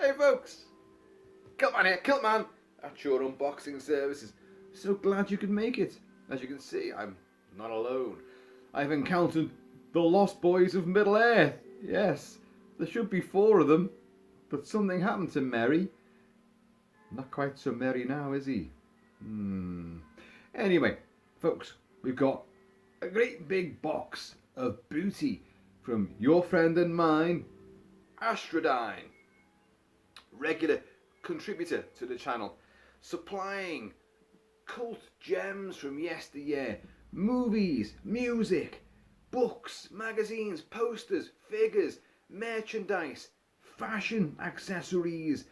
Hey folks, Kilt-Man here, Kilt-Man at your unboxing services. So glad you could make it. As you can see, I'm not alone. I've encountered the Lost Boys of Middle Earth. Yes, there should be 4 of them, but something happened to Merry. Not quite so merry now, is he? Anyway, folks, we've got a great big box of booty from your friend and mine, Astradyne. Regular contributor to the channel, supplying cult gems from yesteryear, movies, music, books, magazines, posters, figures, merchandise, fashion accessories,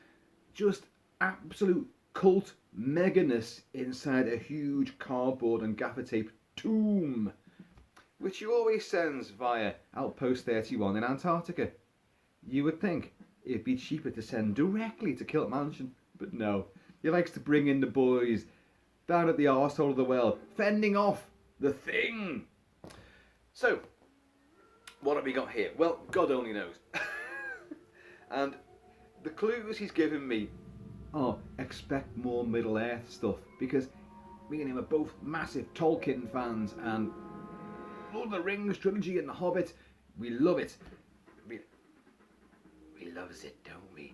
just absolute cult meganess inside a huge cardboard and gaffer tape tomb, which he always sends via Outpost 31 in Antarctica. You would think it'd be cheaper to send directly to Kilt Mansion, but no, he likes to bring in the boys down at the arsehole of the world, fending off the thing. So, what have we got here? Well, God only knows. And the clues he's given me are expect more Middle Earth stuff, because me and him are both massive Tolkien fans, and Lord of the Rings trilogy and The Hobbit, we love it. We loves it, don't we?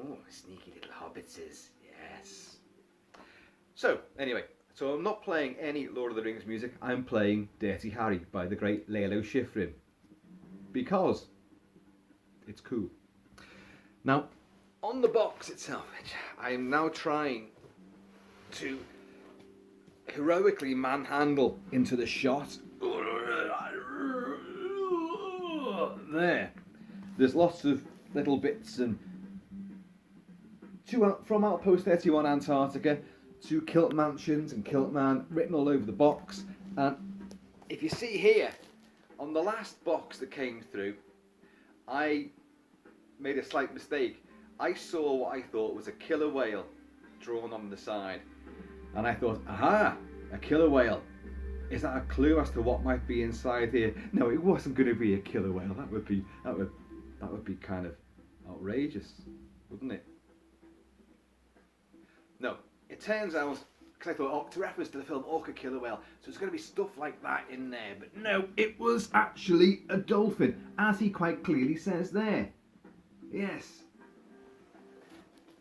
Oh, sneaky little hobbitses, yes. So, anyway, so I'm not playing any Lord of the Rings music, I'm playing Dirty Harry by the great Lalo Schifrin, because it's cool. Now, on the box itself, I am now trying to heroically manhandle into the shot. There. There's lots of little bits and from Outpost 31 Antarctica to Kilt Mansions and Kilt-Man written all over the box. And if you see here, on the last box that came through, I made a slight mistake. I saw what I thought was a killer whale drawn on the side, and I thought, aha, a killer whale. Is that a clue as to what might be inside here? No, it wasn't going to be a killer whale. That would be kind of outrageous, wouldn't it? No, it turns out, because I thought, oh, to reference to the film Orca Killer Whale, so it's going to be stuff like that in there. But no, it was actually a dolphin, as he quite clearly says there. Yes.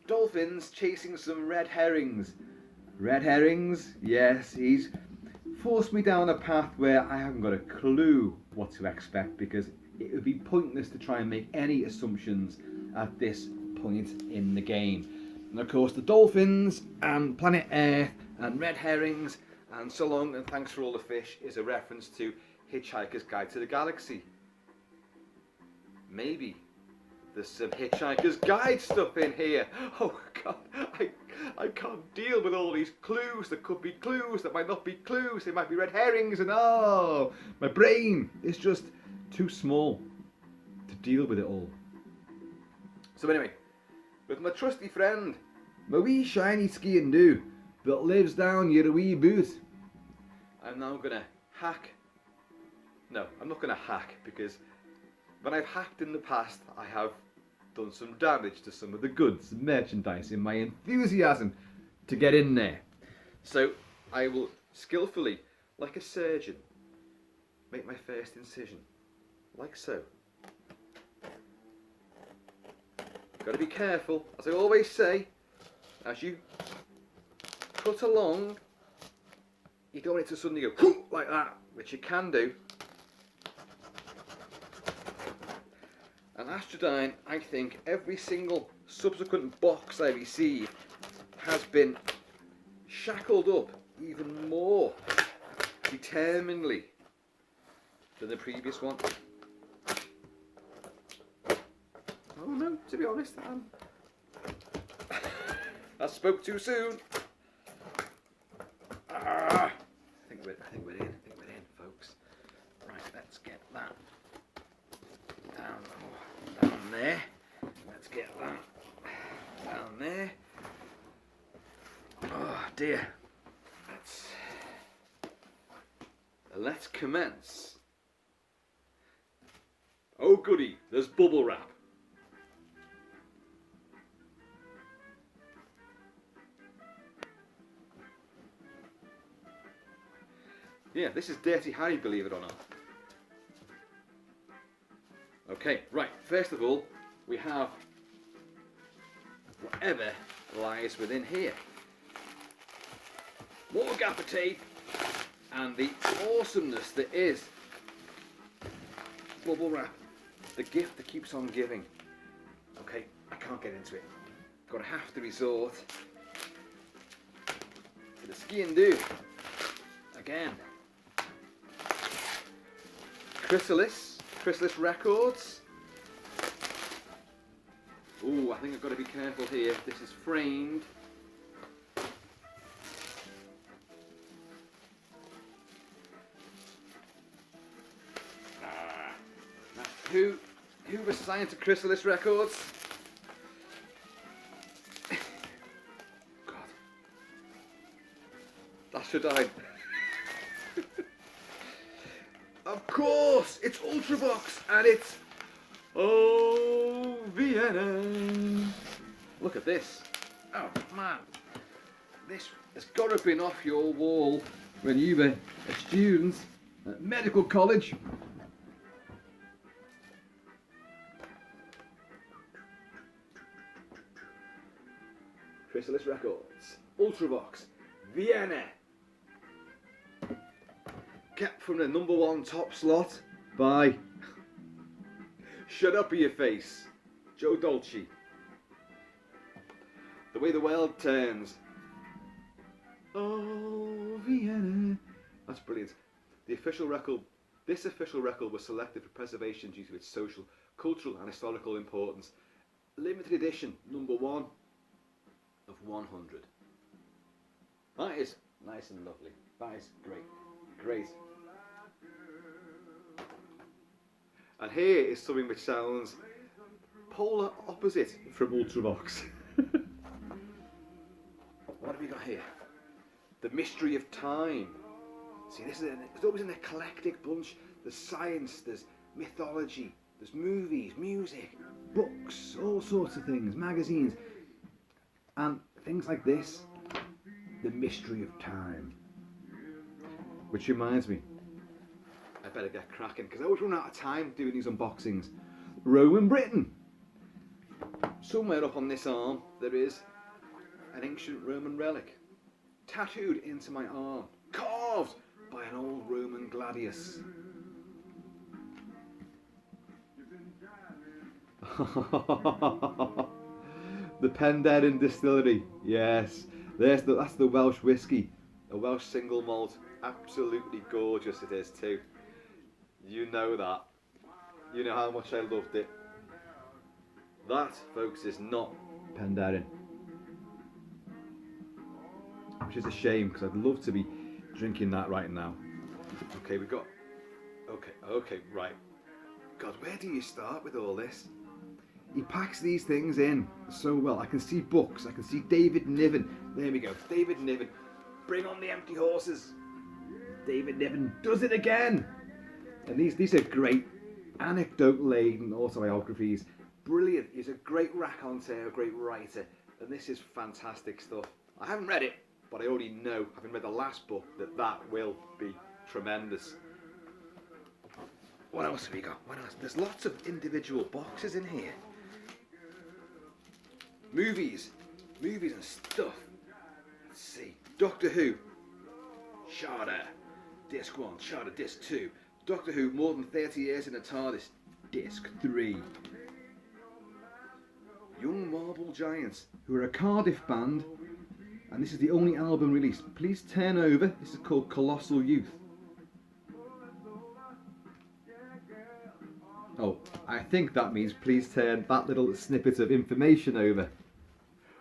Dolphins chasing some red herrings. Red herrings? Yes, he's forced me down a path where I haven't got a clue what to expect, because it would be pointless to try and make any assumptions at this point in the game. And of course the dolphins and planet Earth and red herrings and so long and thanks for all the fish is a reference to Hitchhiker's Guide to the Galaxy. Maybe there's some Hitchhiker's Guide stuff in here. Oh God, I can't deal with all these clues. There could be clues, that might not be clues. They might be red herrings, and oh, my brain is just too small to deal with it all. So anyway, with my trusty friend, my wee shiny skiing do that lives down your wee boot, I'm now gonna hack. No, I'm not gonna hack, because when I've hacked in the past, I have done some damage to some of the goods and merchandise in my enthusiasm to get in there. So I will skillfully, like a surgeon, make my first incision, like so. Got to be careful, as I always say, as you cut along, you don't want it to suddenly go like that, which you can do. And Astradyne, I think every single subsequent box I receive has been shackled up even more determinedly than the previous one. Oh no, to be honest, I spoke too soon. I think we're in, folks. Right, let's get that down there. Let's get that down there. Oh dear. Let's commence. Oh goody, there's bubble wrap. Yeah, this is Dirty Harry, believe it or not. Okay, right, first of all, we have whatever lies within here. More gaffer tape, and the awesomeness that is bubble wrap. The gift that keeps on giving. Okay, I can't get into it. Gonna have to resort to the ski and do. Again. Chrysalis Records. Ooh, I think I've got to be careful here. This is framed. Who was signed to Chrysalis Records? God. Astradyne. Of course, it's Ultravox and it's Vienna. Look at this. Oh man, this has got to have been off your wall when you were a student at medical college. Chrysalis Records, Ultravox, Vienna. Kept from the #1 top slot by Shut Up Your Face, Joe Dolce. The Way the World Turns. Oh, Vienna. That's brilliant. The official record, this official record was selected for preservation due to its social, cultural and historical importance. Limited edition, #1 of 100. That is nice and lovely. That is great. Great. And here is something which sounds polar opposite from Ultravox. What have we got here? The Mystery of Time. See, it's always an eclectic bunch. There's science, there's mythology, there's movies, music, books, all sorts of things, magazines. And things like this, The Mystery of Time. Which reminds me, I better get cracking because I always run out of time doing these unboxings. Roman Britain. Somewhere up on this arm there is an ancient Roman relic. Tattooed into my arm. Carved by an old Roman gladius. The Penderyn Distillery, yes, that's the Welsh whiskey, a Welsh single malt, absolutely gorgeous it is too. You know that, you know how much I loved it. That, folks, is not Penderyn, which is a shame because I'd love to be drinking that right now. Okay, we've got, okay, right. God, where do you start with all this? He packs these things in so well. I can see books. I can see David Niven. There we go. David Niven. Bring on the empty horses. David Niven does it again. And these are great anecdote-laden autobiographies. Brilliant. He's a great raconteur, a great writer. And this is fantastic stuff. I haven't read it, but I already know, having read the last book, that will be tremendous. What else have we got? What else? There's lots of individual boxes in here. Movies and stuff. Let's see. Doctor Who. Shada. Disc 1. Shada Disc 2. Doctor Who, more than 30 years in the TARDIS. Disc 3. Young Marble Giants, who are a Cardiff band, and this is the only album released. Please turn over. This is called Colossal Youth. Oh, I think that means please turn that little snippet of information over.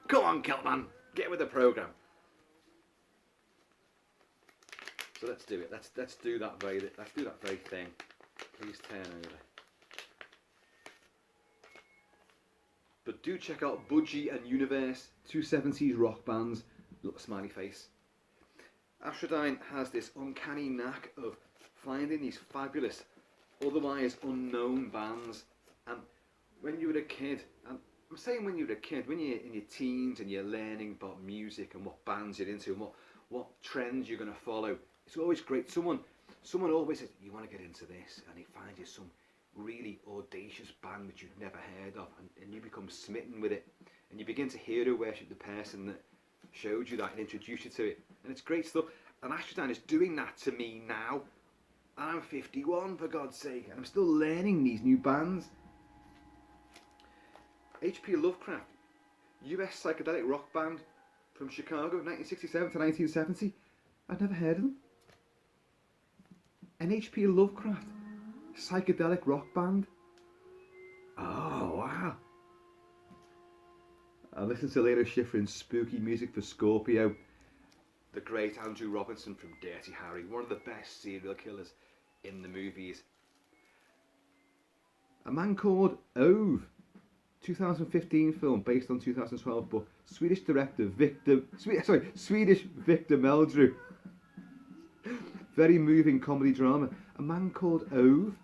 Come on, Kilt-Man, get with the program. So let's do it. Let's do that very thing. Please turn over. But do check out Budgie and Universe, two 70s rock bands. Little smiley face. Astradyne has this uncanny knack of finding these fabulous, otherwise unknown bands. And when you were a kid, and I'm saying when you were a kid, when you're in your teens and you're learning about music and what bands you're into and what trends you're going to follow, It's always great. Someone always says, you want to get into this, and they find you some really audacious band which you've never heard of, and you become smitten with it, and you begin to hero worship the person that showed you that and introduced you to it, and it's great stuff. And Astradyne is doing that to me now. I'm 51, for God's sake, and I'm still learning these new bands. H.P. Lovecraft, US psychedelic rock band from Chicago, 1967 to 1970. I'd never heard of them. An H.P. Lovecraft psychedelic rock band. Oh, wow. I listened to later Schifrin's spooky music for Scorpio. The great Andrew Robinson from Dirty Harry, one of the best serial killers in the movies. A Man Called Ove, 2015 film based on 2012 book. Swedish director Victor Meldrew. Very moving comedy drama. A Man Called Ove.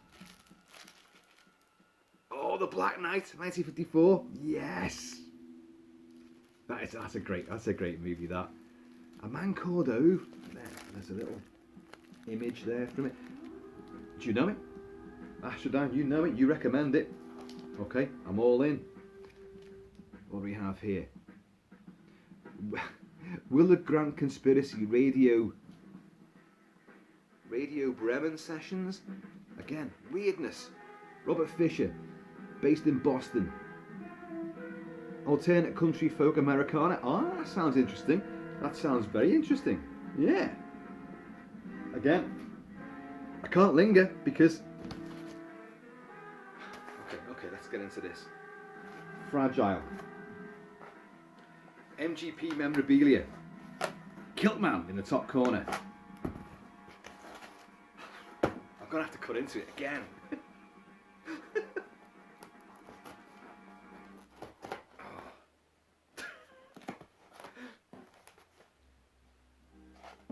Oh, The Black Knight, 1954. Yes. That's a great movie, that. A Man Called Ove. There's a little image there from it. Do you know it? Astradyne, you know it, you recommend it. Okay, I'm all in. What do we have here? Willard Grant Conspiracy Radio Bremen Sessions. Again, weirdness. Robert Fisher, based in Boston. Alternate country folk Americana. Oh, that sounds interesting. That sounds very interesting. Yeah. Again, I can't linger because... Okay, let's get into this. Fragile. MGP memorabilia. Kilt-Man in the top corner. I'm going to have to cut into it again.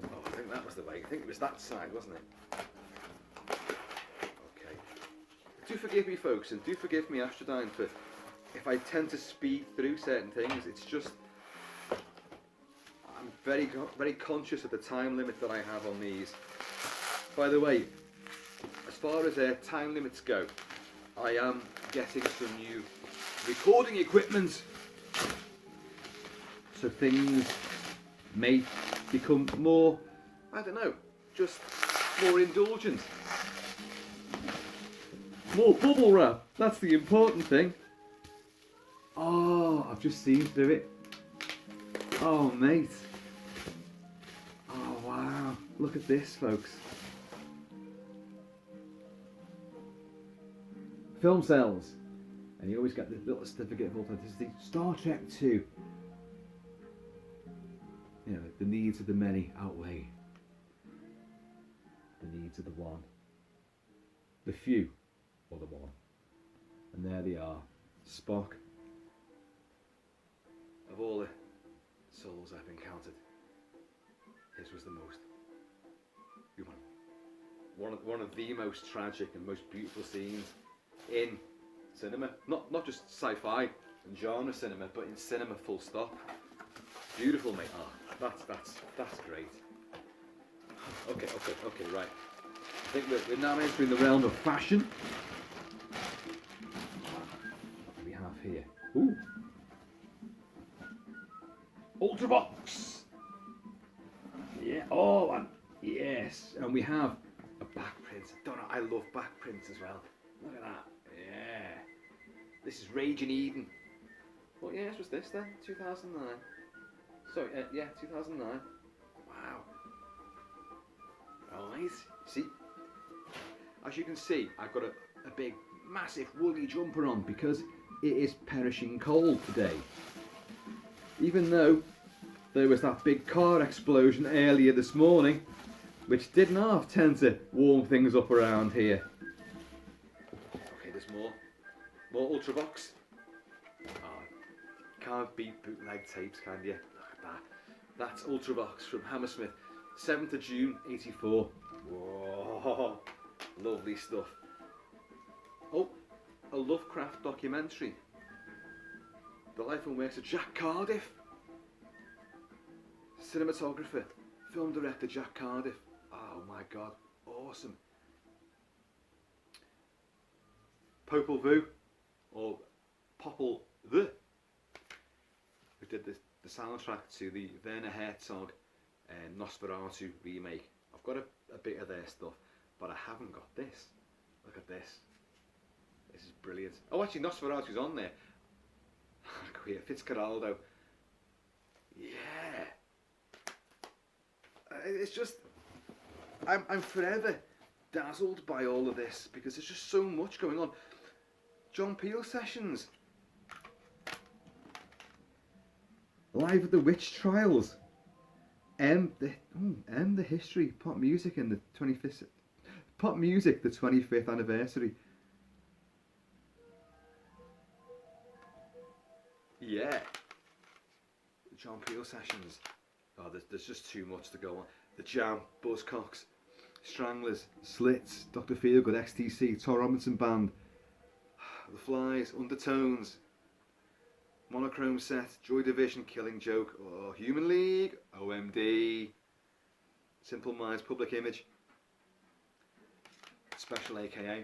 I think that was the way. I think it was that side, wasn't it? Okay. Do forgive me, folks, and do forgive me, Astradyne, for if I tend to speed through certain things. It's just I'm very conscious of the time limit that I have on these. By the way, as far as time limits go, I am getting some new recording equipment, so things may become more, I don't know, just more indulgent. More bubble wrap, that's the important thing. Oh, I've just seen through it. Oh, mate. Oh, wow. Look at this, folks. Film sales. And you always get this little certificate of authenticity. Star Trek 2. You know, the needs of the many outweigh the needs of the one. The few, or the one. And there they are. Spock. Of all the souls I've encountered, his was the most human. One of the most tragic and most beautiful scenes in cinema. Not just sci-fi and genre cinema, but in cinema full stop. Beautiful, mate. Oh, that's great. Okay, right. I think we're now entering the realm of fashion. What do we have here? Ooh. Ultravox! Yeah, oh, and yes, and we have a back print. Don't know, I love back prints as well. Look at that, yeah. This is Rage in Eden. What year was this then? 2009. Sorry, yeah, 2009. Wow. Alright, see, as you can see, I've got a big, massive woolly jumper on because it is perishing cold today. Even though there was that big car explosion earlier this morning, which didn't half tend to warm things up around here. Okay, there's more Ultravox. Oh, can't beat bootleg tapes, can you? Look at that. That's Ultravox from Hammersmith, 7th of June, 84. Whoa, lovely stuff. Oh, a Lovecraft documentary. The life and works of Jack Cardiff. Cinematographer, film director Jack Cardiff. Ah, my god, awesome. Popol Vuh, or Popol Vuh, who did the soundtrack to the Werner Herzog Nosferatu remake. I've got a bit of their stuff, but I haven't got this. Look at this. This is brilliant. Oh, actually, Nosferatu's on there. Queer Fitzcarraldo. Yeah. It's just, I'm forever dazzled by all of this because there's just so much going on. John Peel sessions. Live at the Witch Trials. The history, pop music in the 25th. Pop music, the 25th anniversary. Yeah. John Peel sessions. Oh, there's just too much to go on. The Jam, Buzzcocks, Stranglers, Slits, Dr. Feelgood, XTC, Tor Robinson Band, The Flies, Undertones, Monochrome Set, Joy Division, Killing Joke, oh, Human League, OMD, Simple Minds, Public Image, Special AKA.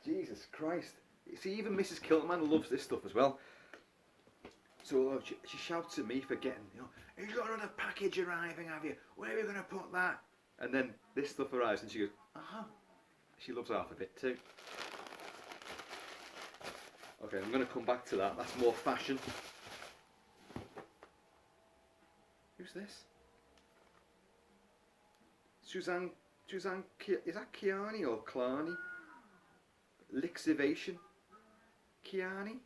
Jesus Christ. See, even Mrs. Kilt-Man loves this stuff as well. So she shouts at me for getting, you've got another package arriving, have you? Where are you going to put that? And then this stuff arrives and she goes, uh-huh. She loves half of it too. Okay, I'm going to come back to that. That's more fashion. Who's this? Suzanne, is that Kiani or Clarny? Lixivation. Kiani?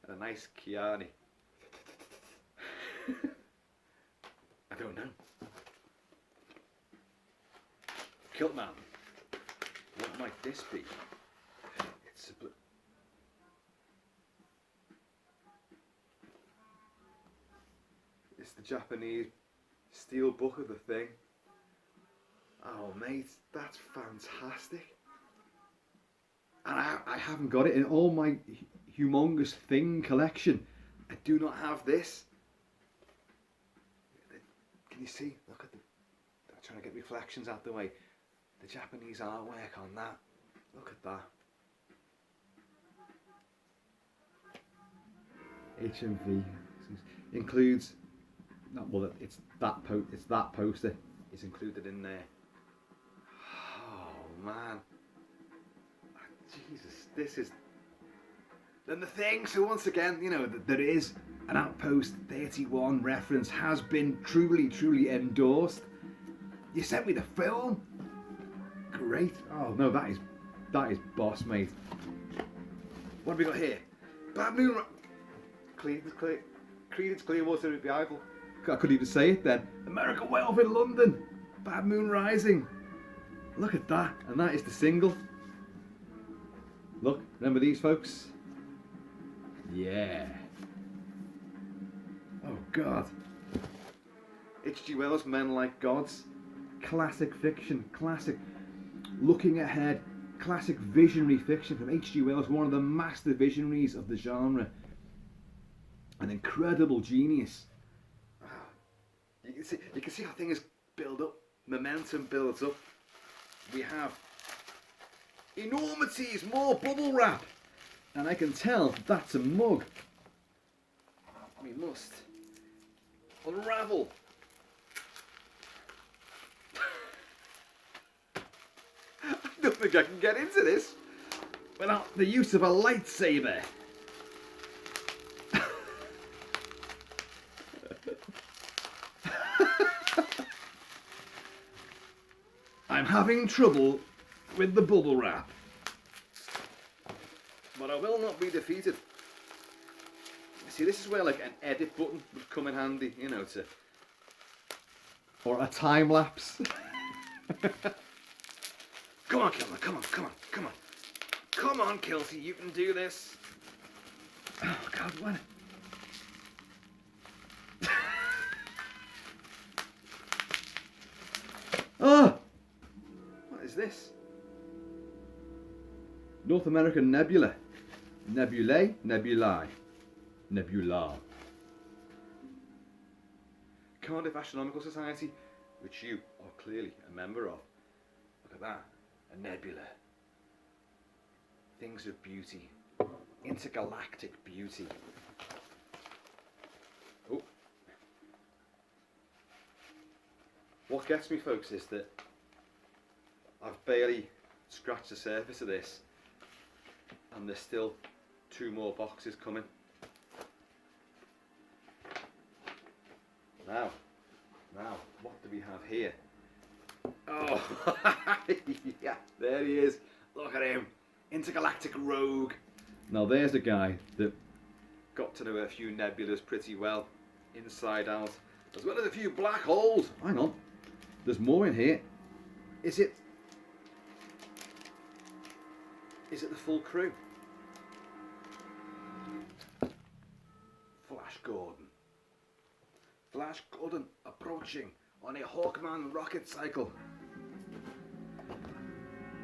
And a nice Kiani. I don't know. Kilt-Man. What might this be? It's a It's the Japanese steel book of the thing. Oh mate, that's fantastic. And I haven't got it in all my humongous thing collection. I do not have this. Can you see? Look at I'm trying to get reflections out the way. The Japanese artwork on that. Look at that. HMV includes. Well, it's that poster. It's included in there. Oh man. Jesus, this is. Then the thing, so once again, there is an Outpost 31 reference, has been truly endorsed. You sent me the film? Great. Oh no, that is boss, mate. What have we got here? Bad Moon Creedence Clearwater Revival. I couldn't even say it then. American Werewolf in London. Bad Moon Rising. Look at that. And that is the single. Look, remember these folks? Yeah. Oh God. H.G. Wells' Men Like Gods. Classic fiction, classic looking ahead, classic visionary fiction from H.G. Wells, one of the master visionaries of the genre. An incredible genius. You can see how things build up, momentum builds up. We have enormities, more bubble wrap, and I can tell that's a mug. We must unravel. I don't think I can get into this without the use of a lightsaber. I'm having trouble with the bubble wrap, but I will not be defeated. See, this is where like an edit button would come in handy, to, or a time lapse. Come on, Kilty, come on, Kilty, you can do this. Oh God, what? Oh. What is this? North American Nebula. Nebulae? Nebulae. Nebula. Cardiff Astronomical Society. which you are clearly a member of. Look at that, a nebula. Things of beauty, intergalactic beauty. Oh. What gets me, folks, is that I've barely scratched the surface of this, and there's still 2 more boxes coming. Now, what do we have here? Oh, yeah, there he is. Look at him, intergalactic rogue. Now there's the guy that got to know a few nebulas pretty well, inside out, as well as a few black holes. Hang on, there's more in here. Is it the full crew? Flash Gordon approaching on a Hawkman rocket cycle.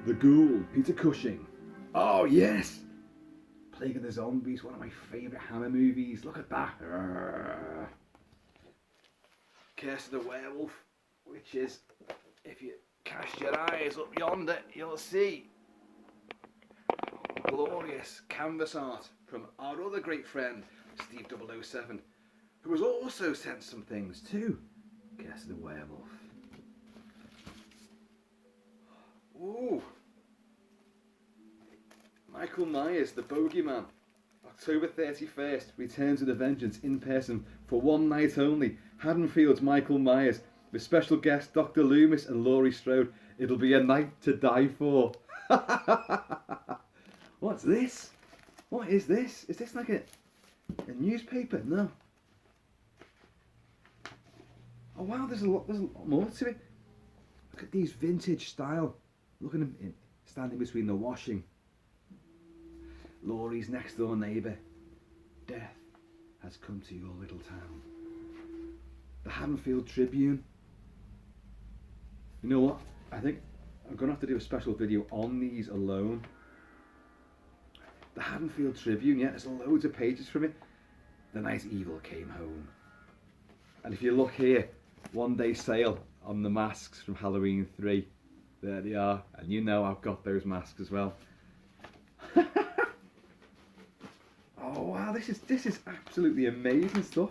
The Ghoul, Peter Cushing. Oh yes! Plague of the Zombies, one of my favourite Hammer movies. Look at that. Curse of the Werewolf, which is, if you cast your eyes up yonder, you'll see glorious canvas art from our other great friend, Steve 007, who has also sent some things too. Curse of the Werewolf. Ooh. Michael Myers, the Bogeyman. October 31st, returns with a vengeance in person for one night only. Haddonfield's Michael Myers, with special guests Dr. Loomis and Laurie Strode. It'll be a night to die for. What's this? What is this? Is this like a newspaper? No. Oh wow, there's a lot more to it. Look at these vintage style. Look at him standing between the washing. Laurie's next door neighbour. Death has come to your little town. The Haddonfield Tribune. You know what? I think I'm going to have to do a special video on these alone. The Haddonfield Tribune, yeah, there's loads of pages from it. The night evil came home. And if you look here, 1 day sale on the masks from Halloween 3. There they are. And you know I've got those masks as well. Oh wow, this is absolutely amazing stuff.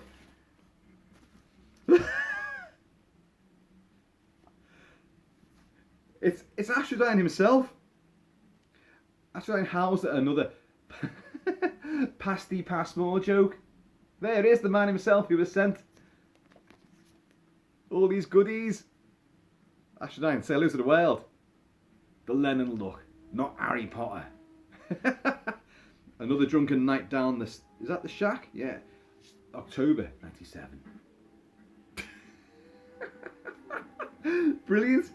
It's Astradyne himself. Astradyne howls at another pasty pass more joke. There is the man himself who was sent all these goodies. Astradyne, say hello to the world. The Lennon look, not Harry Potter. Another drunken night down this. Is that the shack? Yeah. October 97. Brilliant.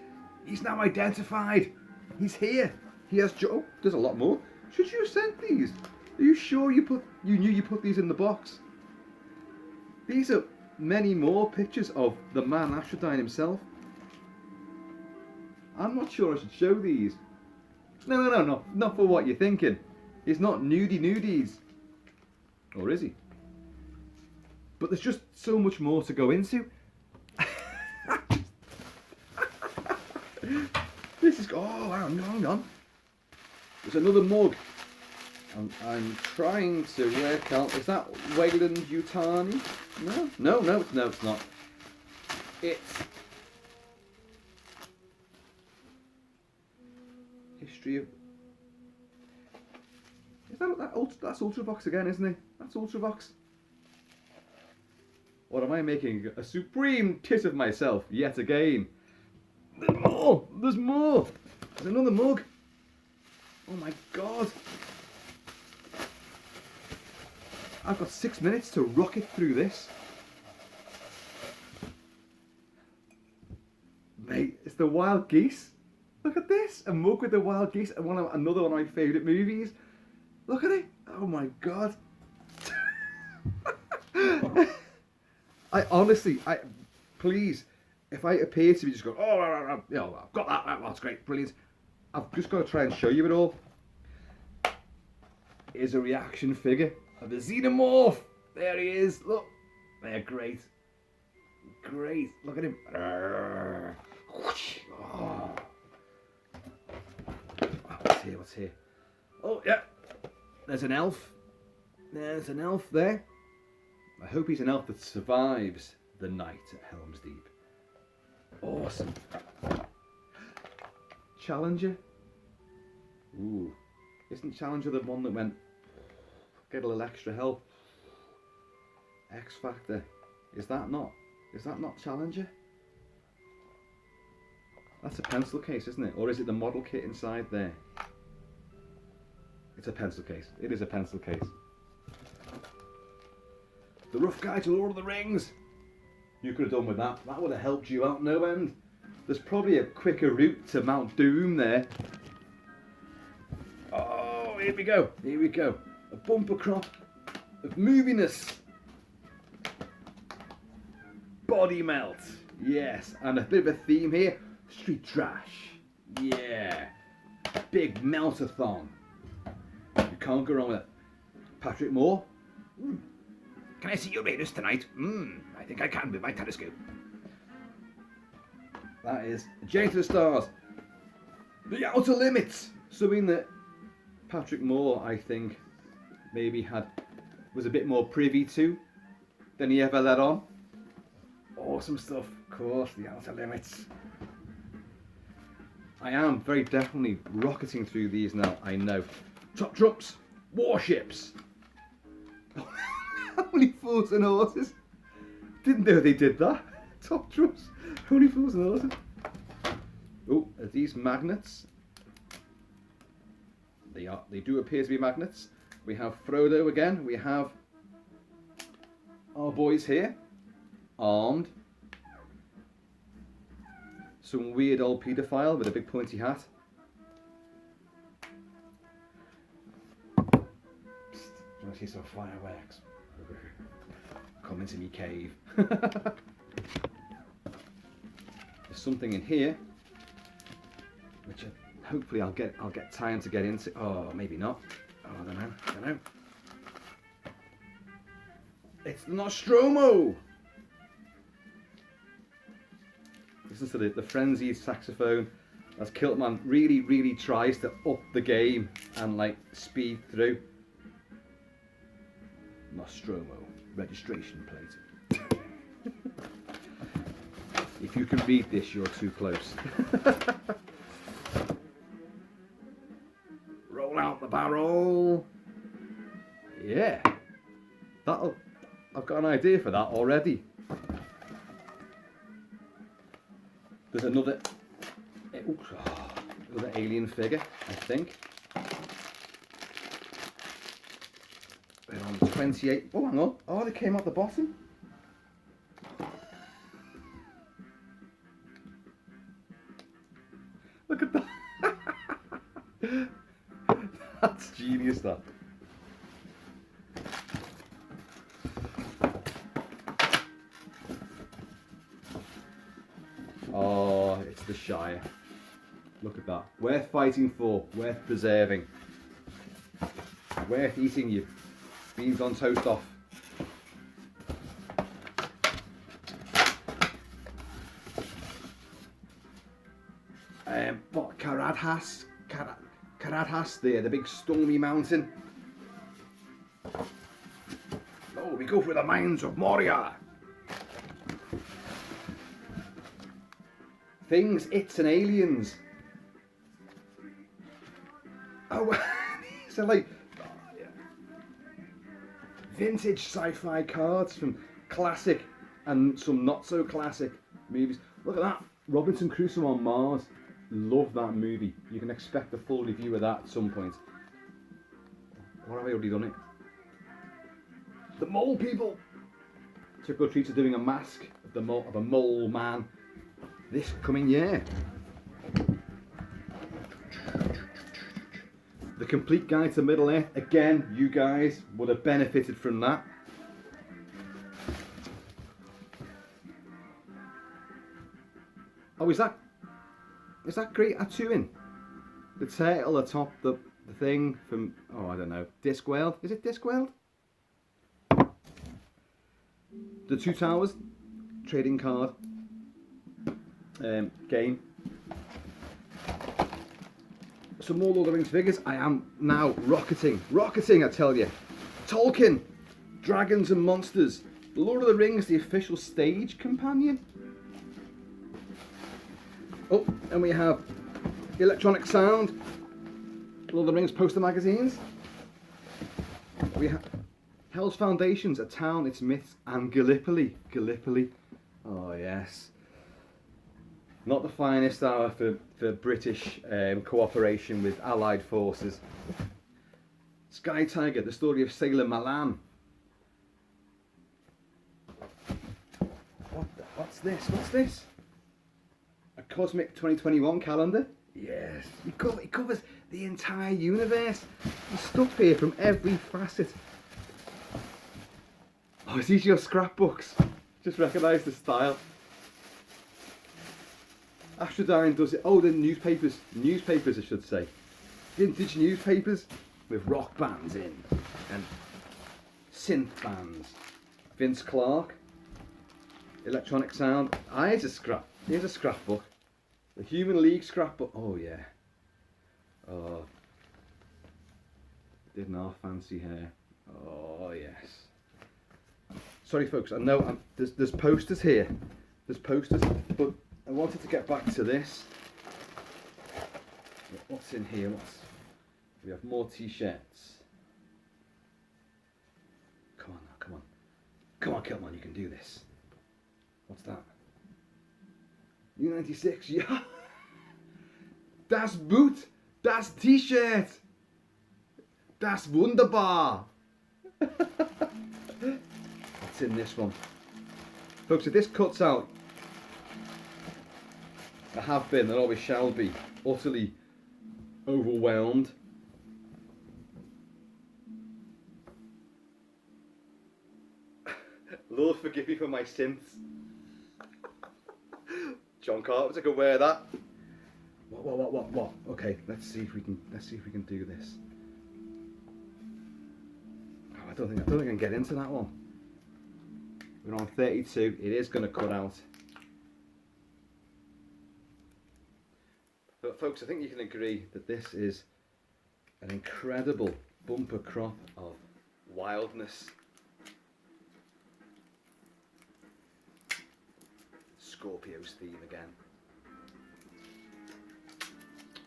He's now identified. He's here. He has oh, there's a lot more. Should you have sent these? Are you sure you knew you put these in the box? These are many more pictures of the man Astradyne himself. I'm not sure I should show these. No, not for what you're thinking. He's not nudies. Or is he? But there's just so much more to go into. This is... Oh, hang on. There's another mug. I'm trying to work out... Is that Wayland Yutani? No, it's not. It's... History of... Is that's Ultravox again, isn't it? That's Ultravox. Or am I making a supreme tit of myself yet again? There's more! There's more! There's another mug! Oh my god! I've got 6 minutes to rocket through this. Mate, it's the Wild Geese. Look at this! A mug with the Wild Geese and another one of my favourite movies. Look at it! Oh my god! I honestly, please, if I appear to be just going, oh, you know, I've got that, that's great, brilliant. I've just got to try and show you it all. Here's a reaction figure of the Xenomorph. There he is. Look, they're great. Great. Look at him. Oh. What's here? Oh, yeah. There's an elf. There's an elf there. I hope he's an elf that survives the night at Helm's Deep. Awesome. Challenger. Ooh. Isn't Challenger the one that went, get a little extra help? X Factor. Is that not Challenger? That's a pencil case, isn't it? Or is it the model kit inside there? It's a pencil case. It is a pencil case. The Rough Guide to Lord of the Rings. You could have done with that. That would have helped you out no end. There's probably a quicker route to Mount Doom there. Oh, here we go. Here we go. A bumper crop of moviness. Body melt. Yes. And a bit of a theme here. Street trash. Yeah. Big meltathon. You can't go wrong with it. Patrick Moore. Can I see Uranus tonight? I think I can with my telescope. That is A Journey to the Stars. The Outer Limits. Something that Patrick Moore, I think, maybe was a bit more privy to than he ever let on. Awesome stuff, of course, The Outer Limits. I am very definitely rocketing through these now, I know. Top Trumps, Warships. Only Fools and Horses. Didn't know they did that. Top Trumps, Only Fools and Horses. Oh, are these magnets? They do appear to be magnets. We have Frodo again. We have our boys here, armed. Some weird old paedophile with a big pointy hat. Psst, do you want to see some fireworks? Come into me cave. There's something in here, which hopefully I'll get time to get into. Oh, maybe not. Oh, I don't know. It's the Nostromo. Listen to the frenzied saxophone as Kilt-Man really tries to up the game and like speed through. Nostromo registration plate. If you can read this, you're too close. Roll out the barrel. Yeah, I've got an idea for that already. There's another alien figure, I think. We're on 28. Oh, hang on. Oh, they came out the bottom. Look at that. That's genius, that. Oh, it's the Shire. Look at that. Worth fighting for, worth preserving. Worth eating your beans on toast off. What, Caradhas? Caradhas there, the big stormy mountain. Oh, we go for the mines of Moria. Things, it's and aliens. Oh, so like vintage sci-fi cards from classic and some not so classic movies. Look at that, Robinson Crusoe on Mars. Love that movie. You can expect a full review of that at some point. Or have I already done it? The Mole People. Trick or Treats are doing a mask of a mole man this coming year. The Complete Guide to Middle Earth. Again, you guys would have benefited from that. Oh, is that Great Atuin? The turtle atop the thing from, oh, I don't know, Discworld? Is it Discworld? The Two Towers trading card. game. Some more Lord of the Rings figures. I am now rocketing, I tell you. Tolkien, Dragons and Monsters. The Lord of the Rings, the official stage companion. Oh, and we have Electronic Sound, Lord of the Rings poster magazines. We have Hell's Foundations, A Town, Its Myths, and Gallipoli. Gallipoli. Oh yes. Not the finest hour for British cooperation with Allied forces. Sky Tiger, the story of Sailor Malan. What's this? What's this? A Cosmic 2021 calendar? Yes. It covers the entire universe. There's stuff here from every facet. Oh, it's these your scrapbooks. Just recognise the style. Astradyne does it. Oh, the newspapers I should say. Vintage newspapers with rock bands in and synth bands. Vince Clarke, Electronic Sound. Ah, here's a scrapbook. The Human League scrapbook. Oh yeah. Oh, didn't our fancy hair. Oh yes. Sorry folks, I know there's posters here. There's posters, but I wanted to get back to this. What's in here? We have more t-shirts. Come on now, come on. Come on, Kilt-Man, you can do this. What's that? U96, yeah. Das Boot, das T-shirt. Das wunderbar. What's in this one? Folks, if this cuts out, I have been and always shall be utterly overwhelmed. Lord forgive me for my sins. John Carpenter could wear that. What? Okay, let's see if we can do this. Oh, I don't think I can get into that one. We're on 32. It is going to cut out. But folks, I think you can agree that this is an incredible bumper crop of wildness. Scorpio's theme again.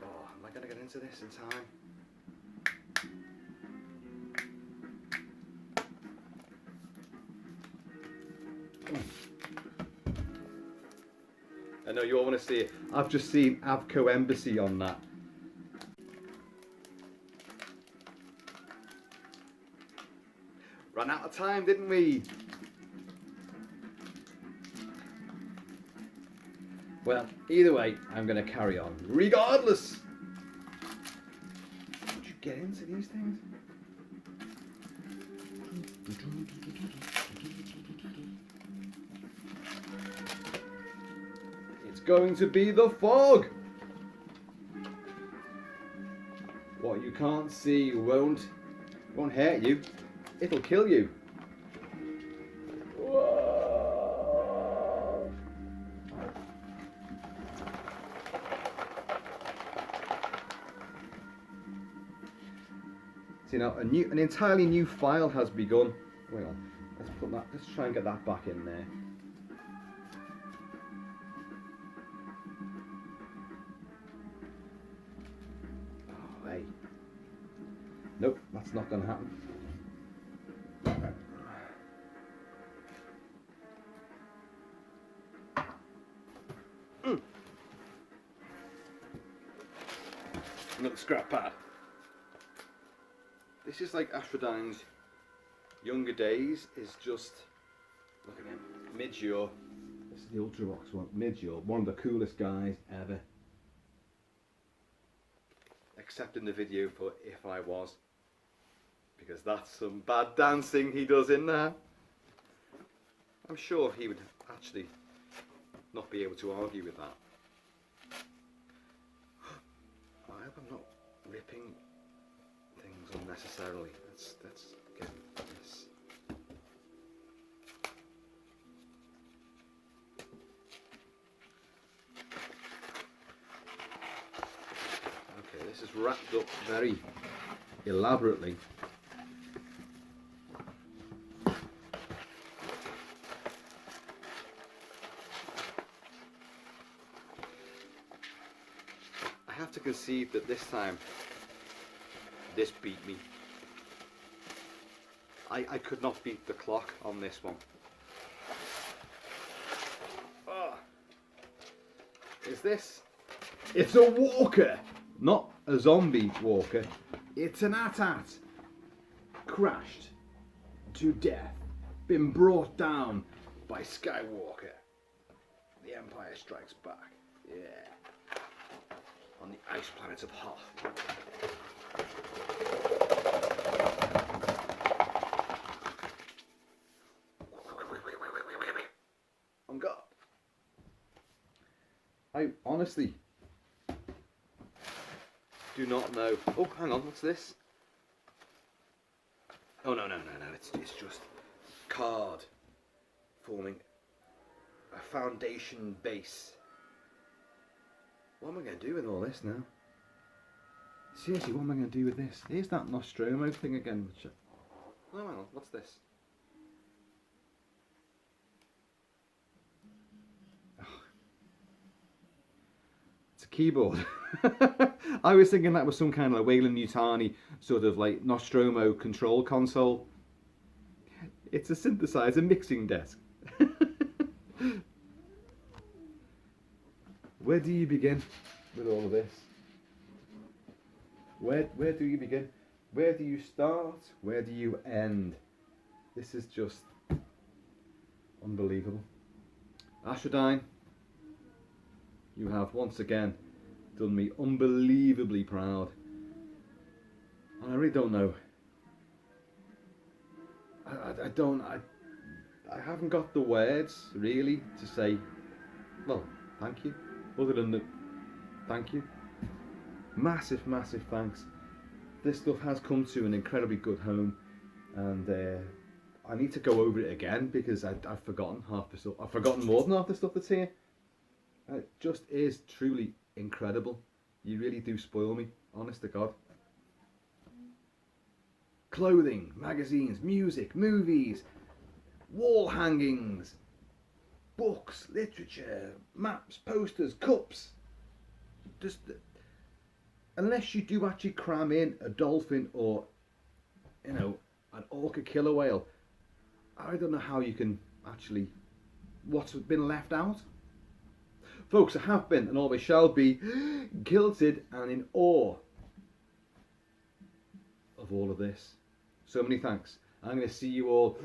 Oh, am I going to get into this in time? I know you all want to see it. I've just seen Avco Embassy on that. Ran out of time, didn't we? Well, either way, I'm going to carry on, regardless. Did you get into these things? It's going to be the fog. What you can't see won't hurt you. It'll kill you. See now, an entirely new file has begun. Hang on, let's try and get that back in there. Oh, hey. Nope, that's not going to happen. Another scrap pad. This is like Astradyne's younger days. Is just, look at him, Midgure. This is the Ultravox one. Midgure, one of the coolest guys ever. Except in the video for If I Was, because that's some bad dancing he does in there. I'm sure he would actually not be able to argue with that. I hope I'm not ripping things unnecessarily. Let's get this. wrapped up very elaborately. I have to concede that this time, this beat me. I could not beat the clock on this one. Oh. Is this? It's a walker, not a zombie walker. It's an AT-AT. Crashed to death, been brought down by Skywalker. The Empire Strikes Back. Yeah. On the ice planet of Hoth. On God. I honestly do not know. Oh, hang on, what's this? Oh, no, it's just card forming a foundation base. What am I going to do with all this now? Seriously, what am I going to do with this? Here's that Nostromo thing again. Which oh, hang on, what's this? Keyboard. I was thinking that was some kind of like Weyland-Yutani sort of like Nostromo control console. It's a synthesizer mixing desk. Where do you begin with all of this? Where do you begin? Where do you start? Where do you end? This is just unbelievable. Astradyne, you have once again done me unbelievably proud. And I really don't know. I haven't got the words really to say, well, thank you. Other than the thank you. Massive thanks. This stuff has come to an incredibly good home, and I need to go over it again because I've forgotten half the stuff. I've forgotten more than half the stuff that's here. It just is truly incredible. You really do spoil me, honest to God. Clothing, magazines, music, movies, wall hangings, books, literature, maps, posters, cups. Just unless you do actually cram in a dolphin or, you know, an orca killer whale, I don't know how you can actually, what's been left out. Folks, I have been and always shall be guilted and in awe of all of this. So many thanks. I'm going to see you all